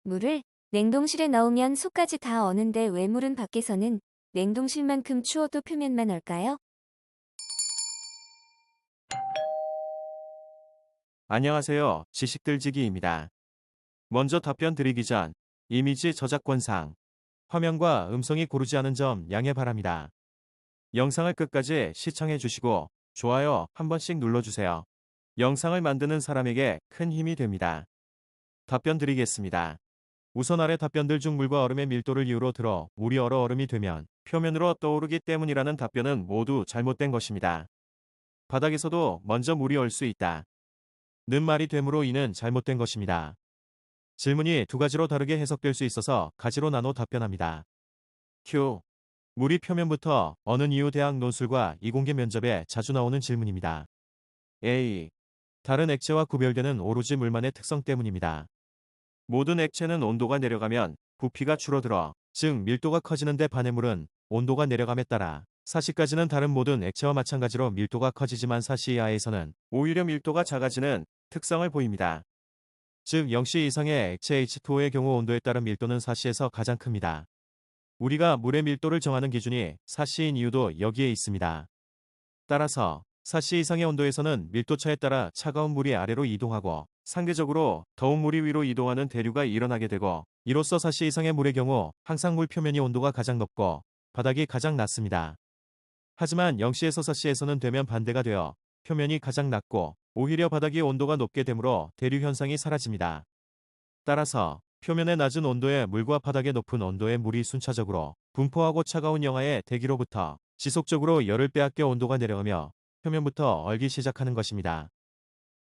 물을 냉동실에 넣으면 속까지 다 어는데 왜 물은 밖에서는 냉동실만큼 추워도 표면만 얼까요? 안녕하세요. 지식들지기입니다. 먼저 답변 드리기 전 이미지 저작권상 화면과 음성이 고르지 않은 점 양해 바랍니다. 영상을 끝까지 시청해 주시고 좋아요 한 번씩 눌러주세요. 영상을 만드는 사람에게 큰 힘이 됩니다. 답변 드리겠습니다. 우선 아래 답변들 중 물과 얼음의 밀도를 이유로 들어 물이 얼어 얼음이 되면 표면으로 떠오르기 때문이라는 답변은 모두 잘못된 것입니다. 바닥에서도 먼저 물이 얼 수 있다 는 말이 되므로 이는 잘못된 것입니다. 질문이 두 가지로 다르게 해석될 수 있어서 가지로 나눠 답변합니다. Q. 물이 표면부터 어는 이유 대학 논술과 이공계 면접에 자주 나오는 질문입니다. A. 다른 액체와 구별되는 오로지 물만의 특성 때문입니다. 모든 액체는 온도가 내려가면 부피가 줄어들어, 즉 밀도가 커지는데 반해물은 온도가 내려감에 따라 사시까지는 다른 모든 액체와 마찬가지로 밀도가 커지지만 사시 이하에서는 오히려 밀도가 작아지는 특성을 보입니다. 즉 0시 이상의 액체 H2O의 경우 온도에 따른 밀도는 사시에서 가장 큽니다. 우리가 물의 밀도를 정하는 기준이 사시인 이유도 여기에 있습니다. 따라서 사시 이상의 온도에서는 밀도차에 따라 차가운 물이 아래로 이동하고 상대적으로 더운 물이 위로 이동하는 대류가 일어나게 되고, 이로써 사시 이상의 물의 경우 항상 물 표면이 온도가 가장 높고 바닥이 가장 낮습니다. 하지만 0시에서 사시에서는 되면 반대가 되어 표면이 가장 낮고 오히려 바닥이 온도가 높게 되므로 대류 현상이 사라집니다. 따라서 표면의 낮은 온도의 물과 바닥의 높은 온도의 물이 순차적으로 분포하고 차가운 영하의 대기로부터 지속적으로 열을 빼앗겨 온도가 내려가며 표면부터 얼기 시작하는 것입니다.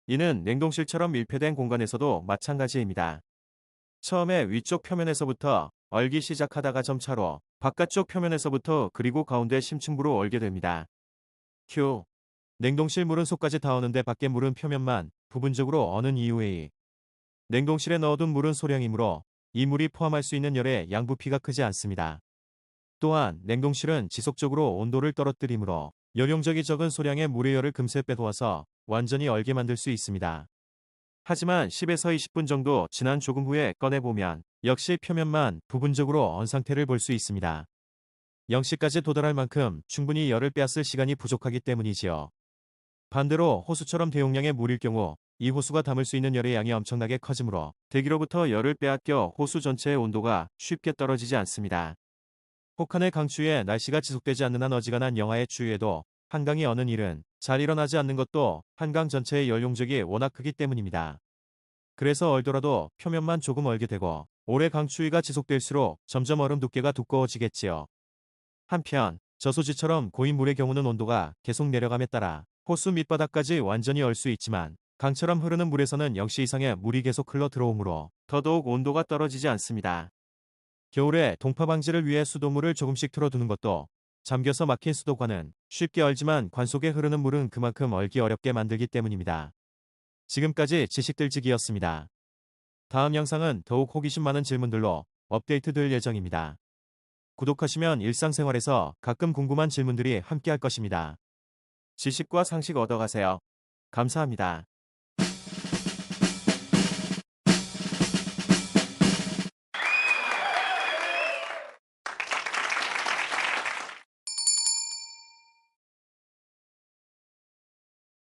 이는 냉동실처럼 밀폐된 공간에서도 마찬가지입니다. 처음에 위쪽 표면에서부터 얼기 시작하다가 점차로 바깥쪽 표면에서부터 그리고 가운데 심층부로 얼게 됩니다. Q. 냉동실 물은 속까지 다 어는데 밖의 물은 표면만 부분적으로 어는 이유에 냉동실에 넣어둔 물은 소량이므로 이 물이 포함할 수 있는 열의 양 부피가 크지 않습니다. 또한 냉동실은 지속적으로 온도를 떨어뜨리므로 열용적이 적은 소량의 물의 열을 금세 빼도와서 완전히 얼게 만들 수 있습니다. 하지만 10에서 20분 정도 지난 조금 후에 꺼내보면 역시 표면만 부분적으로 언 상태를 볼 수 있습니다. 0시까지 도달할 만큼 충분히 열을 빼앗을 시간이 부족하기 때문이지요. 반대로 호수처럼 대용량의 물일 경우 이 호수가 담을 수 있는 열의 양이 엄청나게 커지므로 대기로부터 열을 빼앗겨 호수 전체의 온도가 쉽게 떨어지지 않습니다. 혹한의 강추위에 날씨가 지속되지 않는 한 어지간한 영하의 추위에도 한강이 어는 일은 잘 일어나지 않는 것도 한강 전체의 열 용적이 워낙 크기 때문입니다. 그래서 얼더라도 표면만 조금 얼게 되고 오래 강추위가 지속될수록 점점 얼음 두께가 두꺼워지겠지요. 한편 저수지처럼 고인 물의 경우는 온도가 계속 내려감에 따라 호수 밑바닥까지 완전히 얼 수 있지만 강처럼 흐르는 물에서는 0시 이상의 물이 계속 흘러 들어오므로 더더욱 온도가 떨어지지 않습니다. 겨울에 동파 방지를 위해 수도물을 조금씩 틀어두는 것도 잠겨서 막힌 수도관은 쉽게 얼지만 관 속에 흐르는 물은 그만큼 얼기 어렵게 만들기 때문입니다. 지금까지 지식들지기였습니다. 다음 영상은 더욱 호기심 많은 질문들로 업데이트될 예정입니다. 구독하시면 일상생활에서 가끔 궁금한 질문들이 함께할 것입니다. 지식과 상식 얻어가세요. 감사합니다.